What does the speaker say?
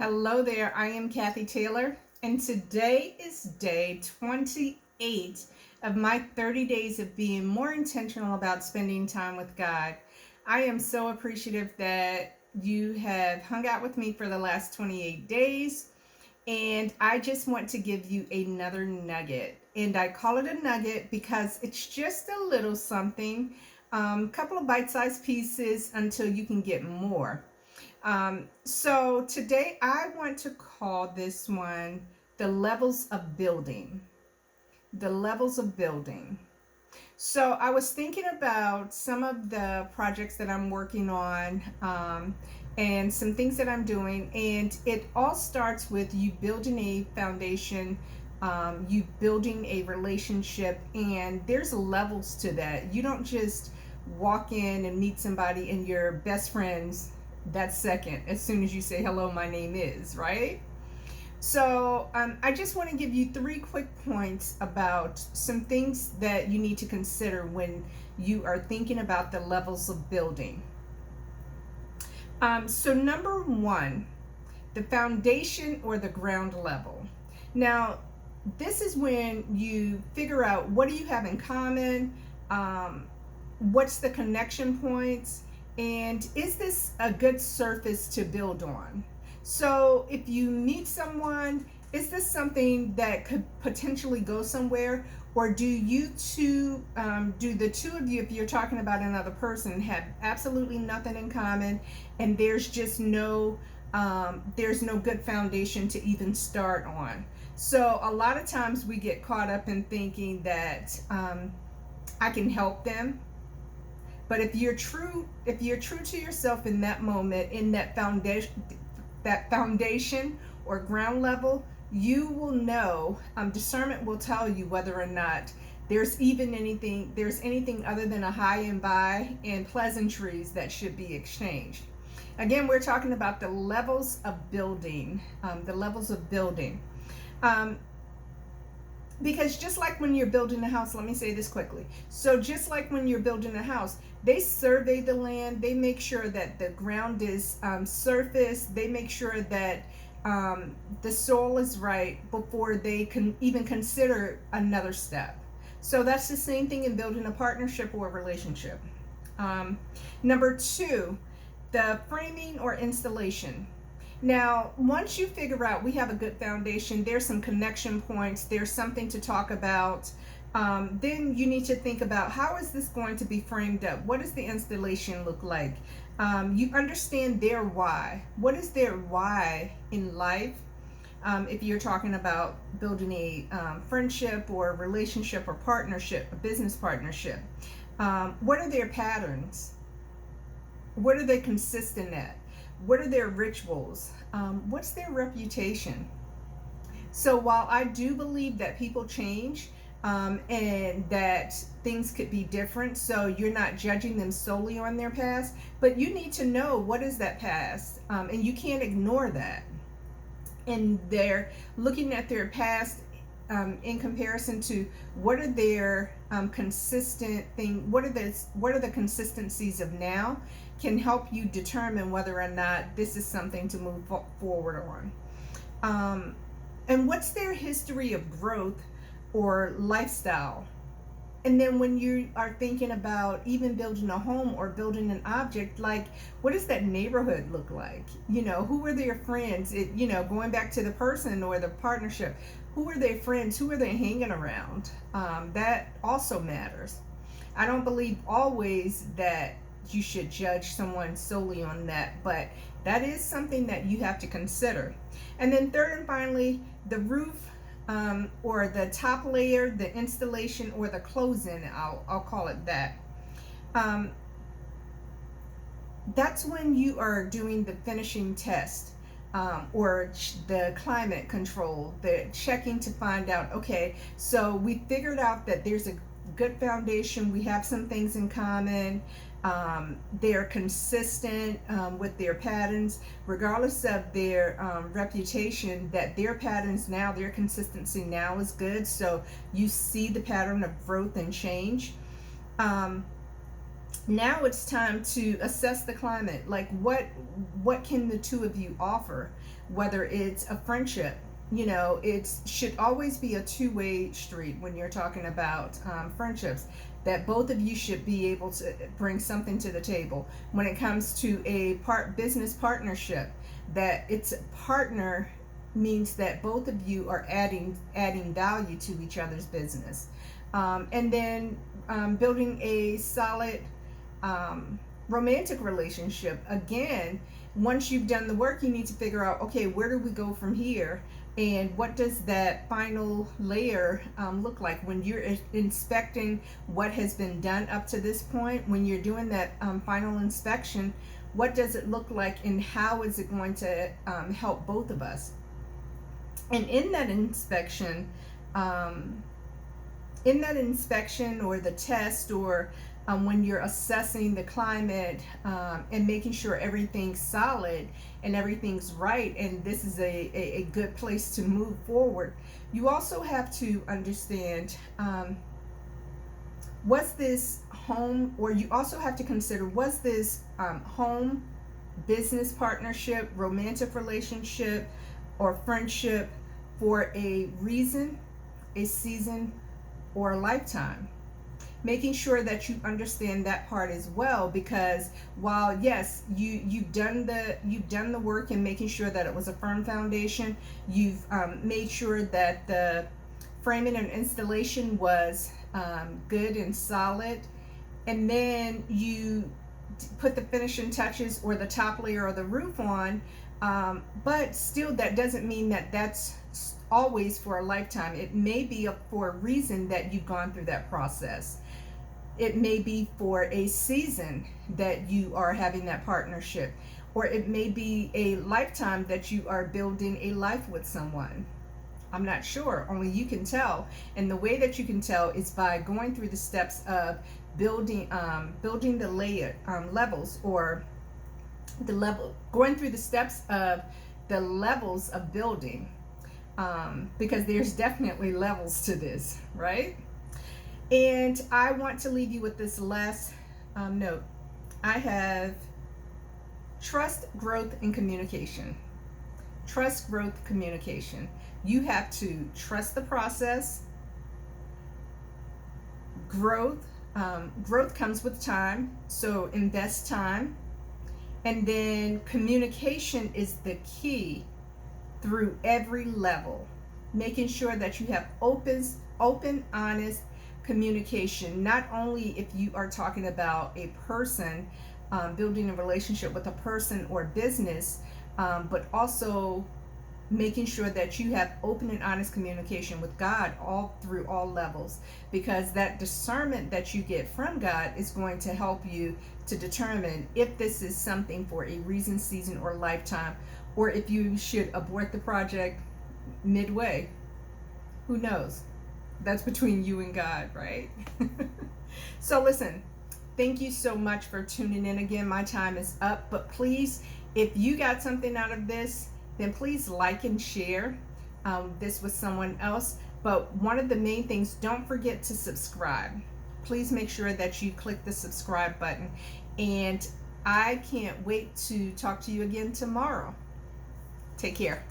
Hello there, I am Kathy Taylor, and today is day 28 of my 30 days of being more intentional about spending time with God. I am so appreciative that you have hung out with me for the last 28 days, and I just want to give you another nugget. And I call it a nugget because it's just a little something, couple of bite-sized pieces until you can get more. So today I want to call this one the levels of building. The levels of building. So I was thinking about some of the projects that I'm working on, and some things that I'm doing, and it all starts with you building a foundation, you building a relationship, and there's levels to that. You don't just walk in and meet somebody and your best friends that second as soon as you say hello, my name is, right? So I just want to give you three quick points about some things that you need to consider when you are thinking about the levels of building. So number one, the foundation or the ground level. Now, this is when you figure out what do you have in common, what's the connection points, and is this a good surface to build on? So if you meet someone, is this something that could potentially go somewhere? Or do you two, do the two of you, if you're talking about another person, have absolutely nothing in common, and there's no good foundation to even start on? So a lot of times we get caught up in thinking that I can help them, but if you're true to yourself in that moment, in that foundation or ground level, you will know. Discernment will tell you whether or not there's anything other than a hi and bye and pleasantries that should be exchanged. Again, we're talking about the levels of building. The levels of building. Um, because just like when you're building a house, let me say this quickly. So just like when you're building a house, they survey the land, they make sure that the ground is surface, they make sure that the soil is right before they can even consider another step. So that's the same thing in building a partnership or a relationship. Um, Number two, the framing or installation. Now, once you figure out we have a good foundation, there's some connection points, there's something to talk about, then you need to think about how is this going to be framed up? What does the installation look like? You understand their why. What is their why in life? If you're talking about building a friendship or a relationship or partnership, a business partnership, what are their patterns? What are they consistent at? What are their rituals? What's their reputation? So while I do believe that people change, and that things could be different, so you're not judging them solely on their past, but you need to know what is that past, and you can't ignore that. And they're looking at their past, in comparison to what are their consistent thing, what are the consistencies of now, can help you determine whether or not this is something to move forward on. And what's their history of growth or lifestyle? And then when you are thinking about even building a home or building an object, like what does that neighborhood look like? Who are their friends? Going back to the person or the partnership, who are their friends? Who are they hanging around? That also matters. I don't believe always that you should judge someone solely on that, but that is something that you have to consider. And then third and finally, the roof, or the top layer, the installation, or the closing, I'll call it that. Um, that's when you are doing the finishing test, or the climate control, the checking to find out, okay, so we figured out that there's a good foundation, we have some things in common, they're consistent with their patterns, regardless of their reputation, that their patterns now, their consistency now is good. So you see the pattern of growth and change. Now it's time to assess the climate. Like what can the two of you offer? Whether it's a friendship, it should always be a two-way street when you're talking about friendships. That both of you should be able to bring something to the table. When it comes to a business partnership, that it's a partner means that both of you are adding value to each other's business, and then building a solid romantic relationship. Again, once you've done the work, you need to figure out, okay, where do we go from here, and what does that final layer look like when you're inspecting what has been done up to this point. When you're doing that final inspection, what does it look like, and how is it going to help both of us? And in that inspection, or the test, or when you're assessing the climate, and making sure everything's solid and everything's right, and this is a good place to move forward, you also have to understand, was this home, or you also have to consider, was this home, business partnership, romantic relationship, or friendship for a reason, a season, or a lifetime? Making sure that you understand that part as well, because while yes, you've done the work and making sure that it was a firm foundation, you've made sure that the framing and installation was good and solid, and then you put the finishing touches or the top layer or the roof on, but still that doesn't mean that that's always for a lifetime. It may be for a reason that you've gone through that process. It may be for a season that you are having that partnership, or it may be a lifetime that you are building a life with someone. I'm not sure, only you can tell. And the way that you can tell is by going through the steps of building the levels, or going through the steps of the levels of building, because there's definitely levels to this, right? And I want to leave you with this last note. I have trust, growth, and communication. Trust, growth, communication. You have to trust the process. Growth comes with time, so invest time. And then communication is the key through every level. Making sure that you have open, honest communication, not only if you are talking about a person, building a relationship with a person or business, but also making sure that you have open and honest communication with God all through all levels, because that discernment that you get from God is going to help you to determine if this is something for a reason, season, or lifetime, or if you should abort the project midway. Who knows? That's between you and God, right? So listen, thank you so much for tuning in again. My time is up, but please, if you got something out of this, then please like and share this with someone else. But one of the main things, don't forget to subscribe. Please make sure that you click the subscribe button. And I can't wait to talk to you again tomorrow. Take care.